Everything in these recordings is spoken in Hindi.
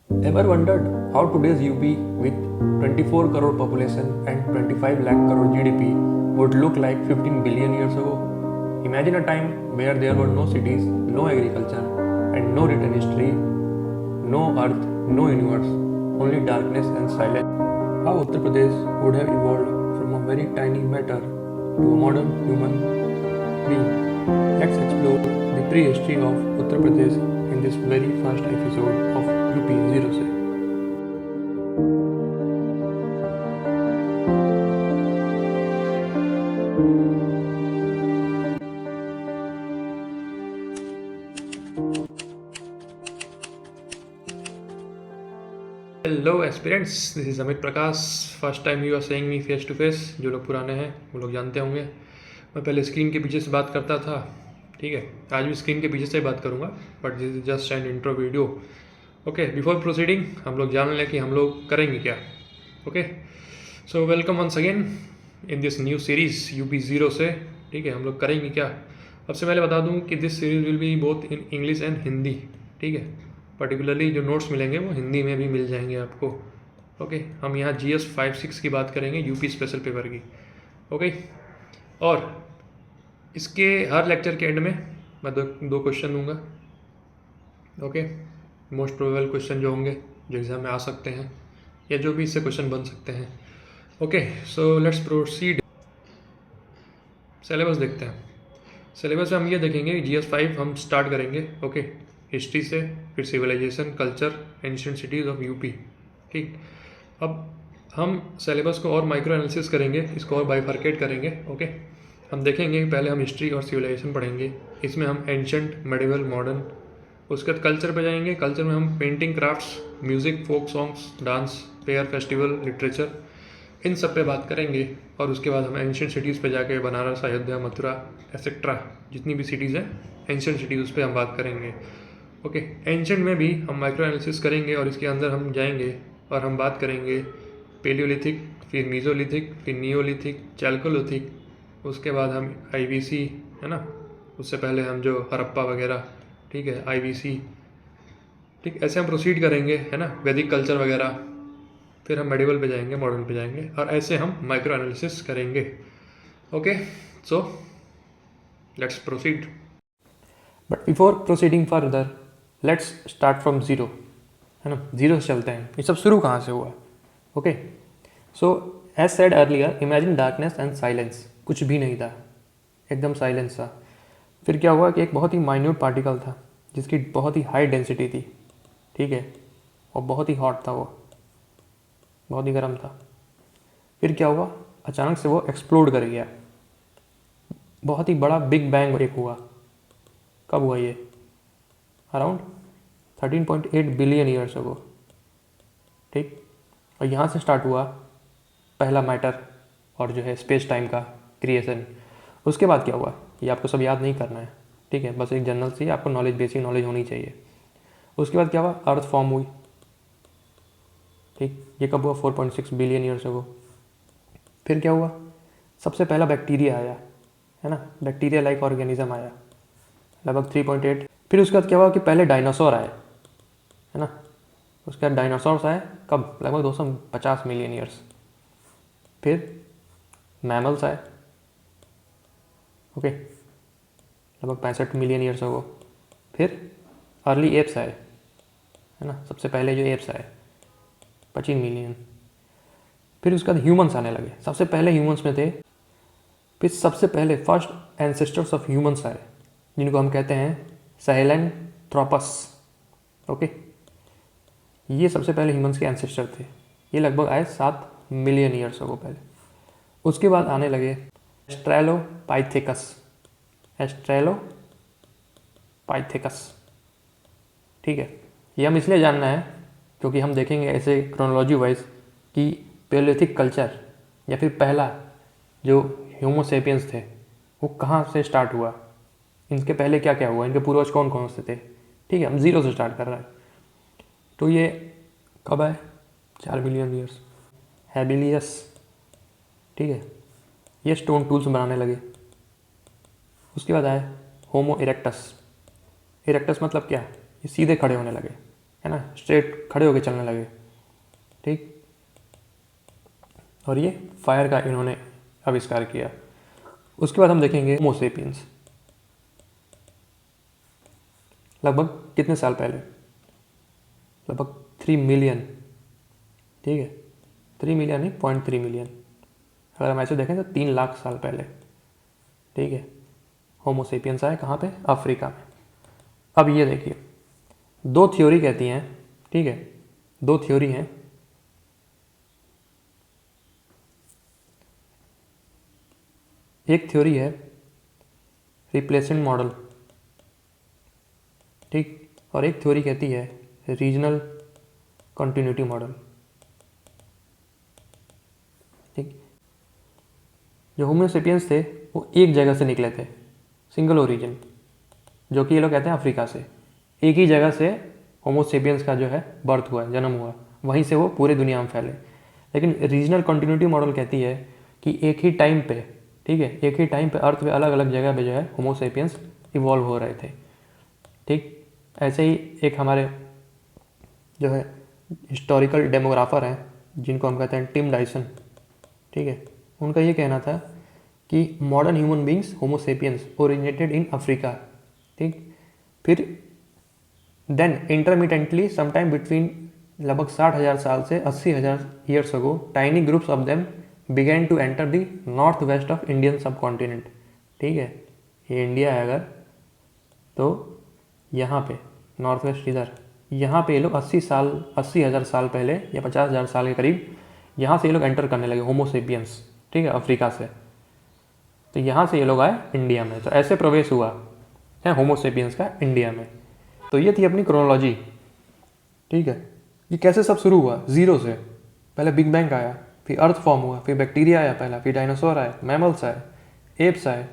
Ever wondered how today's UP with 24 crore population and 25 lakh crore GDP would look like 15 billion years ago? Imagine a time where there were no cities, no agriculture, and no written history, no earth, no universe, only darkness and silence. How Uttar Pradesh would have evolved from a very tiny matter to a modern human being. Let's explore the prehistory of Uttar Pradesh in this very first episode of UP Zero से. Hello aspirants, this is Amit Prakash. First time you are seeing me face to face. जो लोग पुराने हैं वो लोग जानते होंगे मैं पहले स्क्रीन के पीछे से बात करता था. ठीक है, आज भी स्क्रीन के पीछे से ही बात करूँगा, but this is just an intro video. Okay, before proceeding हम लोग जान लें कि हम लोग करेंगे क्या. Okay, so welcome once again in this new series UP zero से. ठीक है, हम लोग करेंगे क्या. सबसे पहले बता दूँ कि this series will be both in English and Hindi. ठीक है, पर्टिकुलरली जो नोट्स मिलेंगे वो हिंदी में भी मिल जाएंगे आपको. ओके, हम यहाँ GS 5-6 की बात करेंगे, यूपी स्पेशल पेपर की. ओके, और इसके हर लेक्चर के एंड में मैं दो क्वेश्चन दूंगा. ओके, मोस्ट प्रोबेबल क्वेश्चन जो होंगे जो एग्ज़ाम में आ सकते हैं या जो भी इससे क्वेश्चन बन सकते हैं. Okay, so let's proceed. Syllabus देखते हैं. सिलेबस में हम ये देखेंगे GS 5 हम स्टार्ट करेंगे. ओके, हिस्ट्री से, फिर civilisation, culture, ancient cities of UP. ठीक, अब हम सिलेबस को और माइक्रो एनालिसिस करेंगे, इसको और बाइफर्केट करेंगे. ओके, हम देखेंगे पहले हम हिस्ट्री और सिविलाइजेशन पढ़ेंगे. इसमें हम एंशिएंट, मेडिवल, मॉडर्न. उसके बाद कल्चर पे जाएंगे. कल्चर में हम painting, crafts, music, folk songs, dance, fair, festival, literature, इन सब पे बात करेंगे. और उसके बाद हम एंशिएंट सिटीज़ पे जाके बनारस, अयोध्या, मथुरा एक्सेट्रा जितनी भी सिटीज़ हैं एंशिएंट सिटीज़ उस पर हम बात करेंगे. ओके, एंशिएंट में भी हम माइक्रो एनालिसिस करेंगे और इसके अंदर हम जाएंगे और हम बात करेंगे पेलियोलिथिक, फिर मीज़ोलिथिक, फिर नियोलिथिक, चैल्कोलिथिक. उसके बाद हम IBC, है ना, उससे पहले हम जो हड़प्पा वगैरह. ठीक है, IBC. ठीक, ऐसे हम प्रोसीड करेंगे, है ना, वैदिक कल्चर वगैरह. फिर हम मेडिवल पे जाएंगे, मॉडर्न पे जाएंगे, और ऐसे हम माइक्रो एनालिसिस करेंगे. Okay, so let's proceed. But before proceeding further let's start from zero, है ना. ज़ीरो से चलते हैं. ये सब शुरू कहाँ से हुआ. Okay, so as said earlier, imagine darkness and silence. कुछ भी नहीं था, एकदम साइलेंस था. फिर क्या हुआ कि एक बहुत ही माइन्यूट पार्टिकल था जिसकी बहुत ही हाई डेंसिटी थी. ठीक है, और बहुत ही हॉट था, वो बहुत ही गर्म था. फिर क्या हुआ, अचानक से वो एक्सप्लोड कर गया. बहुत ही बड़ा बिग बैंग एक हुआ. कब हुआ ये, अराउंड 13.8 बिलियन ईयर्स अगो. ठीक, और यहाँ से स्टार्ट हुआ पहला मैटर और जो है स्पेस टाइम का क्रिएशन. उसके बाद क्या हुआ ये आपको सब याद नहीं करना है. ठीक है, बस एक जनरल सी आपको नॉलेज, बेसिक नॉलेज होनी चाहिए. उसके बाद क्या हुआ, अर्थ फॉर्म हुई. ठीक, ये कब हुआ, 4.6 बिलियन ईयर्स अगो. फिर क्या हुआ, सबसे पहला बैक्टीरिया आया, है ना, बैक्टीरिया लाइक ऑर्गेनिज्म आया लगभग 3.8. फिर उसके बाद क्या हुआ कि पहले डायनासोर आए, है ना. उसके बाद डायनासोर्स आए कब, लगभग 250 मिलियन ईयर्स. फिर मैमल्स आए. ओके, लगभग 65 मिलियन ईयर्स हो. फिर अर्ली एप्स आए, है ना, सबसे पहले जो एप्स आए 25 मिलियन. फिर उसके बाद ह्यूमंस आने लगे. सबसे पहले ह्यूमंस में थे. फिर सबसे पहले फर्स्ट एंसेस्टर्स ऑफ ह्यूमंस आए जिनको हम कहते हैं सहेलेंथ्रोपस. ओके, ये सबसे पहले ह्यूमंस के एंसेस्टर थे. ये लगभग आए 7 मिलियन ईयर्स हो पहले. उसके बाद आने लगे एस्ट्रेलोपाइथेकस. एस्ट्रेलोपाइथेकस. ठीक है, ये हम इसलिए जानना है क्योंकि हम देखेंगे ऐसे क्रोनोलॉजी वाइज कि पेलियोलिथिक कल्चर या फिर पहला जो ह्यूमोसेपियंस थे वो कहाँ से स्टार्ट हुआ, इनके पहले क्या क्या हुआ, इनके पूर्वज कौन कौन से थे. ठीक है, हम ज़ीरो से स्टार्ट कर रहे हैं. तो ये कब आए, 4 बिलियन ईयर्स. हैबिलियस. ठीक है, ये स्टोन टूल्स बनाने लगे. उसके बाद आए होमो इरेक्टस. इरेक्टस मतलब क्या, ये सीधे खड़े होने लगे, है ना, स्ट्रेट खड़े होकर चलने लगे, ठीक। और ये फायर का इन्होंने आविष्कार किया। उसके बाद हम देखेंगे होमो सेपियंस। लगभग कितने साल पहले, लगभग 3 मिलियन, ठीक है, 3 मिलियन नहीं, 0.3 मिलियन, अगर हम ऐसे देखें तो 3 लाख साल पहले, ठीक है, होमो सेपियंस आए कहाँ पे, अफ्रीका में। अब ये देखिए, 2 थ्योरी कहती हैं, ठीक है, 2 थ्योरी हैं। एक थ्योरी है रिप्लेसमेंट मॉडल, ठीक, और एक थ्योरी कहती है रीजनल कंटिन्यूटी मॉडल, ठीक। जो होमो सेपियंस थे वो एक जगह से निकले थे, सिंगल ओरिजिन, जो कि ये लोग कहते हैं अफ्रीका से। एक ही जगह से होमो सेपियंस का जो है बर्थ हुआ, जन्म हुआ, वहीं से वो पूरे दुनिया में फैले। लेकिन रीजनल कंटिन्यूटी मॉडल कहती है कि एक ही टाइम पे, ठीक है, एक ही टाइम पे अर्थ पे अलग अलग जगह पे जो है होमो सेपियंस इवॉल्व हो रहे थे, ठीक। ऐसे ही एक हमारे जो है हिस्टोरिकल डेमोग्राफर हैं जिनको हम कहते हैं टिम डाइसन, ठीक है, उनका ये कहना था कि modern human beings homo sapiens originated in Africa, ठीक। फिर देन इंटरमिटेंटली समटाइम बिटवीन लगभग 60,000 साल से 80,000 years ago tiny groups of them began to enter the north west of Indian subcontinent, ठीक है, ये इंडिया है अगर, तो यहाँ पे नॉर्थ वेस्ट इधर, यहाँ पे ये लोग 80,000 साल पहले या 50,000 साल के करीब यहाँ से ये लोग एंटर करने लगे, होमो सेपियंस, ठीक है, अफ्रीका से। तो यहाँ से ये लोग आए इंडिया में, तो ऐसे प्रवेश हुआ है होमो सेपियंस का इंडिया में। तो ये थी अपनी क्रोनोलॉजी, ठीक है। ये कैसे सब शुरू हुआ, जीरो से, पहले बिग बैंग आया, फिर अर्थ फॉर्म हुआ, फिर बैक्टीरिया आया पहला, फिर डायनासोर आए, मैमल्स आए, एप्स आए,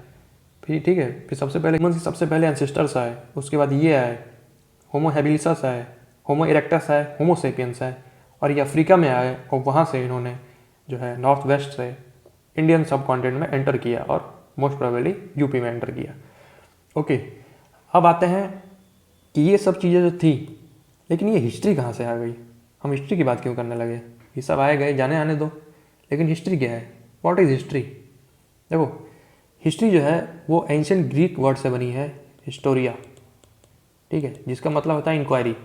फिर ठीक है, फिर सबसे पहले एंसेस्टर्स आए, उसके बाद ये आए होमो हैबिलिसस आए, होमो इरेक्टस आए, होमो सेपियंस आए, और ये अफ्रीका में आए और वहाँ से इन्होंने जो है नॉर्थ वेस्ट से इंडियन सब कॉन्टिनेंट में एंटर किया और मोस्ट प्रोबेबली यूपी में एंटर किया। ओके, अब आते हैं कि ये सब चीज़ें जो थी, लेकिन ये हिस्ट्री कहाँ से आ गई, हम हिस्ट्री की बात क्यों करने लगे, ये सब आए गए जाने आने दो, लेकिन हिस्ट्री क्या है, व्हाट इज़ हिस्ट्री। देखो, हिस्ट्री जो है वो एंशिएंट ग्रीक वर्ड से बनी है, हिस्टोरिया, ठीक है, जिसका मतलब होता है इंक्वायरी,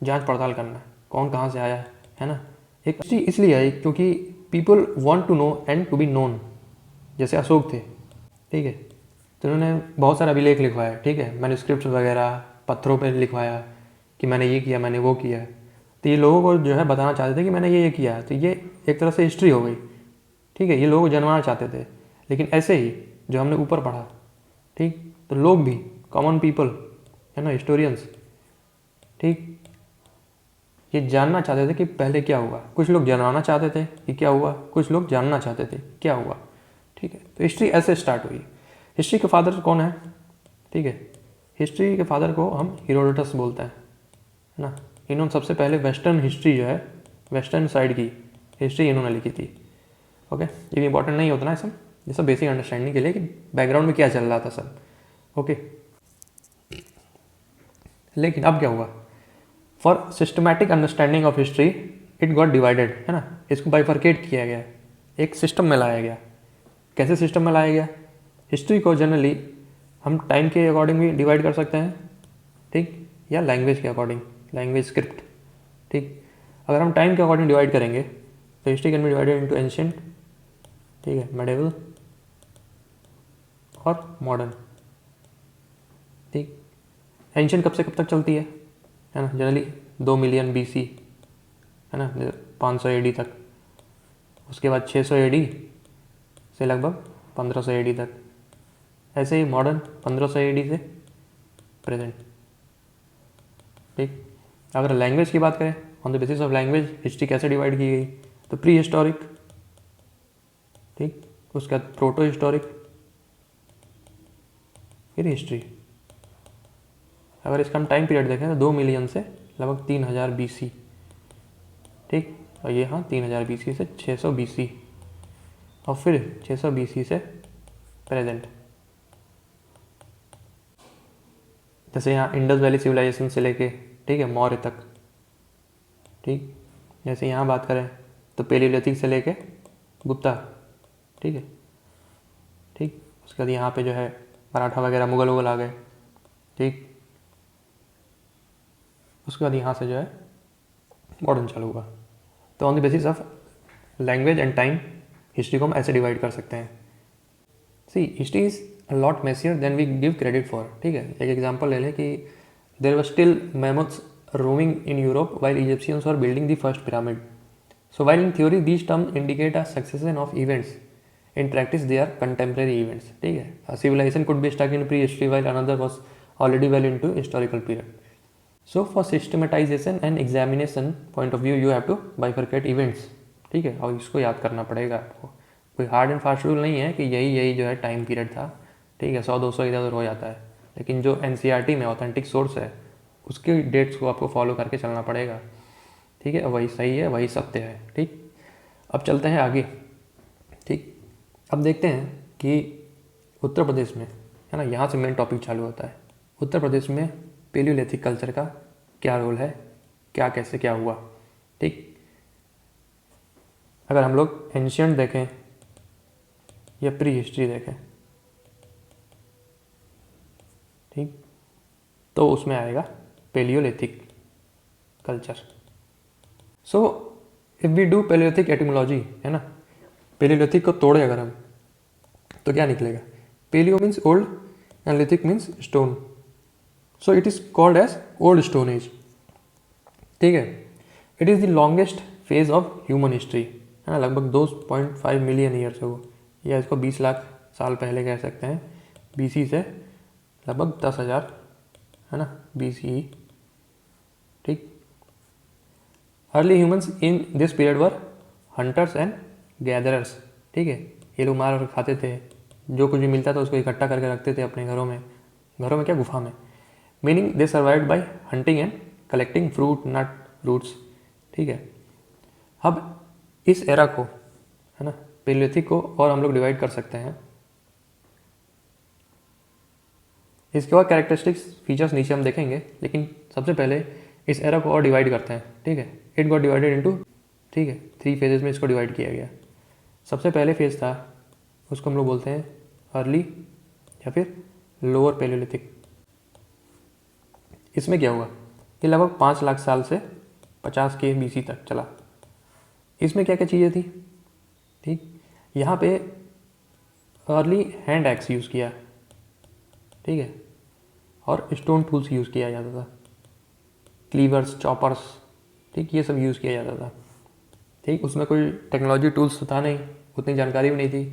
जांच पड़ताल करना, कौन कहाँ से आया है ना। एक हिस्ट्री इसलिए आई क्योंकि people want to know and to be known, जैसे अशोक थे, ठीक है, तो उन्होंने बहुत सारा अभिलेख लिखवाया, ठीक है, मैन्युस्क्रिप्ट वगैरह पत्थरों पे लिखवाया कि मैंने ये किया, मैंने वो किया। तो ये लोगों को जो है बताना चाहते थे कि मैंने ये किया, तो ये एक तरह से हिस्ट्री हो गई, ठीक है, ये लोग जनवाना चाहते थे। लेकिन ऐसे ही जो हमने ऊपर पढ़ा, ठीक, तो लोग भी, कॉमन पीपल है ना, हिस्टोरियंस, ठीक, ये जानना चाहते थे कि पहले क्या हुआ। कुछ लोग जानना चाहते थे कि क्या हुआ, कुछ लोग जानना चाहते थे क्या हुआ, ठीक है। तो हिस्ट्री ऐसे स्टार्ट हुई। हिस्ट्री के फादर कौन है, ठीक है, हिस्ट्री के फादर को हम हेरोडोटस बोलते हैं, है ना। इन्होंने सबसे पहले वेस्टर्न हिस्ट्री जो है, वेस्टर्न साइड की हिस्ट्री इन्होंने लिखी थी। ओके, ये भी इंपॉर्टेंट नहीं होता ना, ये सब बेसिक अंडरस्टैंडिंग के लिए कि बैकग्राउंड में क्या चल रहा था सब। ओके, लेकिन अब क्या हुआ, for systematic understanding of history it got divided, है ना, इसको बाइफर्केट किया गया, एक सिस्टम में लाया गया। कैसे सिस्टम में लाया गया, हिस्ट्री को जनरली हम टाइम के अकॉर्डिंग भी डिवाइड कर सकते हैं, ठीक, या लैंग्वेज के अकॉर्डिंग, लैंग्वेज स्क्रिप्ट, ठीक। अगर हम टाइम के अकॉर्डिंग डिवाइड करेंगे तो history can be divided into ancient, ठीक है, मेडिवल और मॉडर्न, ठीक। एंशिएंट कब से कब तक चलती है ना, जनरली 2 मिलियन BC, है ना, 500 AD तक। उसके बाद 600 AD से लगभग 1500 AD तक। ऐसे ही मॉडर्न 1500 AD से प्रेजेंट, ठीक। अगर लैंग्वेज की बात करें, on the basis of language history कैसे डिवाइड की गई, तो प्री हिस्टोरिक, ठीक, उसके बाद प्रोटो हिस्टोरिक, फिर हिस्ट्री। अगर इसका हम टाइम पीरियड देखें तो 2 मिलियन से लगभग 3000 BC, ठीक, और ये हाँ 3000 BC से 600 BC, और फिर 600 BC से प्रेजेंट। जैसे यहाँ इंडस वैली सिविलाइजेशन से लेके, ठीक है, मौर्य तक, ठीक। जैसे यहाँ बात करें तो पेलियोलिथिक से लेके गुप्ता, ठीक है, ठीक। उसके बाद यहाँ पे जो है मराठा वगैरह मुगल वुगल आ गए, ठीक। उसके बाद यहाँ से जो है मॉडर्न चालू हुआ। तो on the basis of language and time history को हम ऐसे डिवाइड कर सकते हैं। See history is a lot messier than we give credit for, ठीक है। एक एग्जांपल ले लें कि there were still mammoths roaming in Europe while Egyptians were building the first pyramid. So while in theory these terms indicate a succession of events, in practice they are contemporary events, ठीक है। A civilization could be stuck in prehistory while another was already well into historical period. So for systematization and examination point of view you have to bifurcate events, ठीक है। और इसको याद करना पड़ेगा आपको, कोई हार्ड एंड फास्ट रूल नहीं है कि यही जो है टाइम पीरियड था, ठीक है। 100-200 इधर उधर हो जाता है, लेकिन जो NCERT में ऑथेंटिक सोर्स है उसके डेट्स को आपको फॉलो करके चलना पड़ेगा, ठीक है। वही सही है, वही सत्य है, ठीक। अब चलते हैं आगे, ठीक। अब देखते हैं कि उत्तर प्रदेश में, है ना, यहाँ से मेन टॉपिक चालू होता है। उत्तर प्रदेश में पेलियोलिथिक कल्चर का क्या रोल है, क्या कैसे क्या हुआ, ठीक। अगर हम लोग एंशियंट देखें या प्री हिस्ट्री देखें, ठीक, तो उसमें आएगा palaeolithic culture. So if we do palaeolithic etymology, है ना, पेलियोलिथिक को तोड़े अगर हम तो क्या निकलेगा? Palaeo means old and lithic means stone, so it is called as old stone age, ठीक है। It is the longest phase of human history, है ना, लगभग 2.5 मिलियन ईयर्स हो, या इसको 20 लाख साल पहले कह सकते हैं, BC से लगभग 10,000, है ना, BCE, ठीक। Early humans in this period were hunters and gatherers, ठीक है। ये लोग मार और खाते थे, जो कुछ भी मिलता था उसको इकट्ठा करके रखते थे अपने घरों में क्या, गुफा में। Meaning they survived by hunting and collecting fruit nut roots, ठीक है। अब इस एरा को, है ना, पेलियोलिथिक को और हम लोग डिवाइड कर सकते हैं। इसके बाद कैरेक्टरिस्टिक्स फीचर्स नीचे हम देखेंगे, लेकिन सबसे पहले इस एरा को और डिवाइड करते हैं, ठीक है। इट गॉट डिवाइडेड इनटू, ठीक है, 3 फेजेस में इसको डिवाइड किया गया। सबसे पहले फेज था, उसको हम लोग बोलते हैं अर्ली या फिर लोअर पेलियोलिथिक। इसमें क्या हुआ कि लगभग 5 लाख साल से 50 के BC तक चला। इसमें क्या क्या चीज़ें थी, ठीक। यहाँ पे अर्ली हैंड एक्स यूज़ किया, ठीक है, और स्टोन टूल्स यूज़ किया जाता था, क्लीवर्स, चॉपर्स, ठीक, ये सब यूज़ किया जाता था, ठीक। उसमें कोई टेक्नोलॉजी टूल्स तो था नहीं, उतनी जानकारी भी नहीं थी,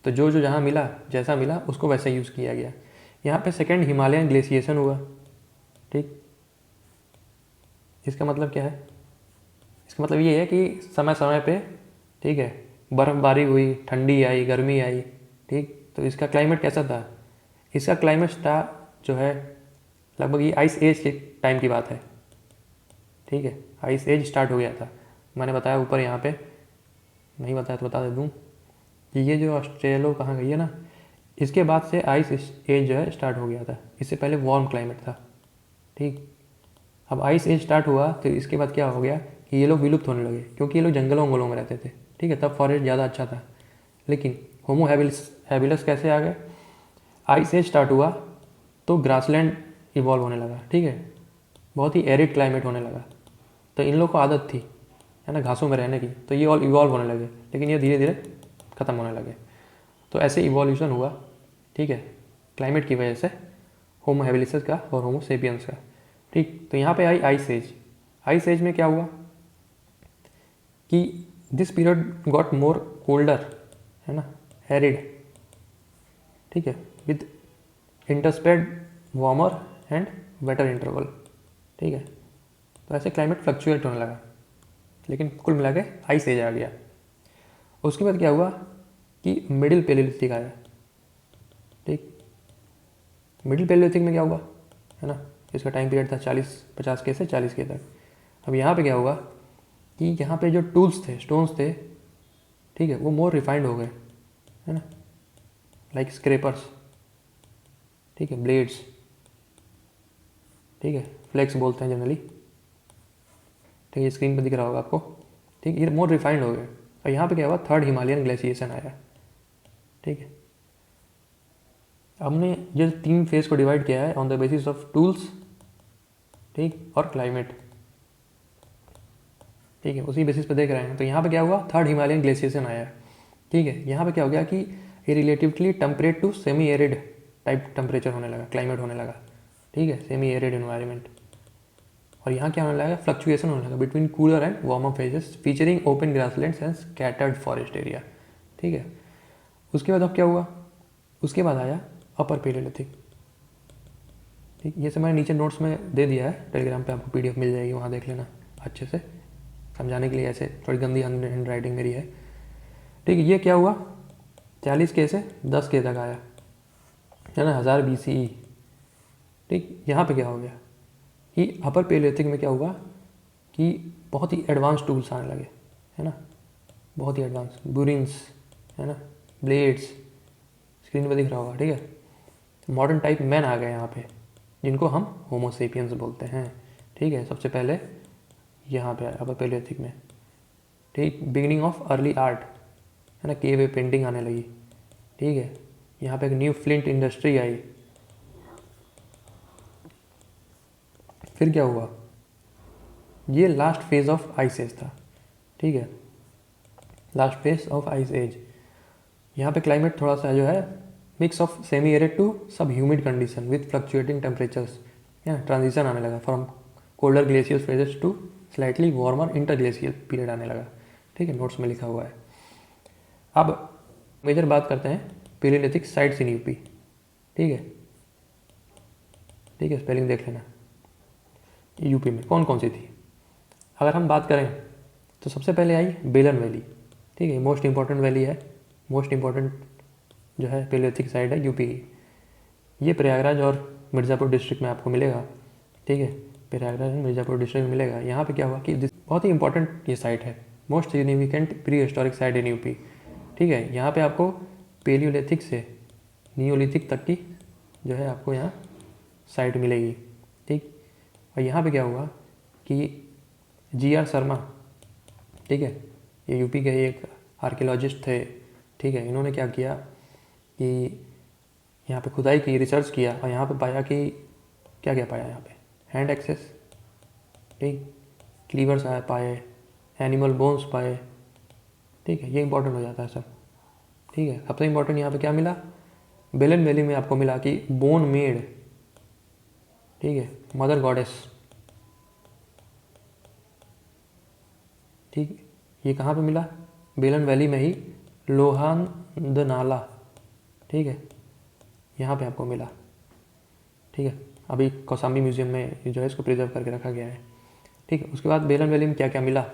तो जो जहाँ मिला, जैसा मिला उसको वैसा यूज़ किया गया। यहाँ पे सेकेंड हिमालयन ग्लेशिएशन हुआ, ठीक। इसका मतलब क्या है? इसका मतलब ये है कि समय समय पे, ठीक है, बर्फबारी हुई, ठंडी आई, गर्मी आई, ठीक। तो इसका क्लाइमेट कैसा था? इसका क्लाइमेट था जो है लगभग ये आइस एज के टाइम की बात है, ठीक है। आइस एज स्टार्ट हो गया था, मैंने बताया ऊपर, यहाँ पे नहीं बताया तो बता दे दूँ कि ये जो ऑस्ट्रेलो कहाँ गई है ना, इसके बाद से आइस एज जो है स्टार्ट हो गया था। इससे पहले वार्म क्लाइमेट था, ठीक। अब आइस एज स्टार्ट हुआ तो इसके बाद क्या हो गया कि ये लोग विलुप्त होने लगे, क्योंकि ये लोग जंगलों वंगलों में रहते थे, ठीक है। तब फॉरेस्ट ज़्यादा अच्छा था। लेकिन होमो हैबिलस कैसे आ गए? आइस एज स्टार्ट हुआ तो ग्रासलैंड इवॉल्व होने लगा, ठीक है, बहुत ही एरिड क्लाइमेट होने लगा। तो इन लोग को आदत थी, है ना, घासों में रहने की, तो ये ऑल इवॉल्व होने लगे, लेकिन ये धीरे धीरे ख़त्म होने लगे। तो ऐसे इवोल्यूशन हुआ, ठीक है, क्लाइमेट की वजह से, होमो हैबिलिस का और होमो सेपियंस का, ठीक। तो यहाँ पे आई आइस एज। आइस एज में क्या हुआ कि this period got more colder, है ना, एरिड, ठीक है, with interspersed warmer and wetter interval, ठीक है। तो ऐसे क्लाइमेट फ्लक्चुएट होने लगा, लेकिन कुल मिला के आइस एज आ गया। उसके बाद क्या हुआ कि मिडिल पेलियोलिथिक आया, ठीक। मिडिल पेलियोलिथिक में क्या हुआ, है ना, इसका टाइम पीरियड था 40-50 के से 40 के तक। अब यहाँ पे क्या हुआ कि यहाँ पे जो टूल्स थे, स्टोन्स थे, ठीक है, वो मोर रिफाइंड हो गए, है ना, लाइक स्क्रेपर्स, ठीक है, ब्लेड्स, ठीक है, फ्लेक्स बोलते हैं जनरली, ठीक है, स्क्रीन पर दिख रहा होगा आपको। ठीक, ये मोर रिफाइंड हो गए। और यहाँ पे क्या हुआ, थर्ड हिमालयन ग्लेशिएशन आया। ठीक है, हमने ये 3 फेज को डिवाइड किया है on the basis of tools, ठीक, और क्लाइमेट। ठीक है, उसी बेसिस पे देख रहे हैं। तो यहाँ पे क्या हुआ, थर्ड हिमालयन ग्लेशिएशन आया। ठीक है, यहाँ पे क्या हो गया कि ये relatively temperate to semi arid type temperature होने लगा, क्लाइमेट होने लगा। ठीक है, सेमी एरिड एनवायरनमेंट। और यहाँ क्या होने लगा, फ्लक्चुएशन होने लगा between cooler and warmer phases featuring open grasslands and scattered forest area. ठीक है, उसके बाद अब क्या हुआ, उसके बाद आया अपर पेलियोलिथिक। ठीक, ये सब मैंने नीचे नोट्स में दे दिया है, टेलीग्राम पे आपको PDF मिल जाएगी, वहाँ देख लेना अच्छे से समझाने के लिए। ऐसे थोड़ी गंदी हैंड राइटिंग मेरी है। ठीक है, ये क्या हुआ, 40 के से 10 के तक आया, है ना, 1000 BCE। ठीक, यहाँ पे क्या हो गया कि अपर पेलियोलिथिक में क्या हुआ कि बहुत ही एडवांस टूल्स आने लगे, है ना, बहुत ही एडवांस, बुरिन्स, है ना, ब्लेड्स, स्क्रीन पे दिख रहा होगा। ठीक है, मॉडर्न टाइप मैन आ गए यहाँ पे, जिनको हम होमोसेपियंस बोलते हैं। ठीक है, सबसे पहले यहाँ पे अपर पेलियोलिथिक में। ठीक, बिगिनिंग ऑफ अर्ली आर्ट, है ना, केव पेंटिंग आने लगी। ठीक है, यहाँ पे एक न्यू फ्लिंट इंडस्ट्री आई। फिर क्या हुआ, ये last phase of ice age था। ठीक है, last phase of ice age. यहाँ पे क्लाइमेट थोड़ा सा जो है mix of semi arid to sub humid condition with fluctuating temperatures, है, ट्रांजिशन आने लगा from colder glacial phases to slightly warmer interglacial period आने लगा। ठीक है, नोट्स में लिखा हुआ है। अब मेजर बात करते हैं पेलियोलिथिक साइट्स इन यूपी। ठीक है, ठीक है, स्पेलिंग देख लेना, यूपी में कौन कौन सी थी। अगर हम बात करें तो सबसे पहले आई बेलन वैली। ठीक है, मोस्ट इंपॉर्टेंट वैली है, मोस्ट इंपॉर्टेंट जो है पेलियोलिथिक साइट है यूपी की। ये प्रयागराज और मिर्ज़ापुर डिस्ट्रिक्ट में आपको मिलेगा। ठीक है, प्रयागराज और मिर्ज़ापुर डिस्ट्रिक्ट में मिलेगा। यहाँ पे क्या हुआ कि बहुत ही इंपॉर्टेंट ये साइट है, most significant pre historic site in UP. ठीक है, यहाँ पे आपको पेलियोलिथिक से नियोलिथिक तक की जो है आपको यहाँ साइट मिलेगी। ठीक, और यहाँ पे क्या हुआ कि GR शर्मा, ठीक है, ये यूपी के एक आर्कियोलॉजिस्ट थे। ठीक है, इन्होंने क्या किया कि यहाँ पे खुदाई की, रिसर्च किया, और यहाँ पे पाया कि क्या क्या पाया यहाँ पे, हैंड एक्सेस, ठीक, क्लीवर्स आए पाए, एनिमल बोन्स पाए। ठीक है, ये इंपॉर्टेंट हो जाता है सब। ठीक है, सबसे इंपॉर्टेंट यहाँ पे क्या मिला, बेलन वैली में आपको मिला कि बोन मेड, ठीक है, मदर गॉडेस। ठीक, ये कहाँ पे मिला, बेलन वैली में ही, लोहांदनाला। ठीक है, यहाँ पे आपको मिला। ठीक है, अभी कौसाम्बी म्यूजियम में जो है इसको प्रिजर्व करके रखा गया है। ठीक है, उसके बाद बेलन वैली में क्या क्या मिला।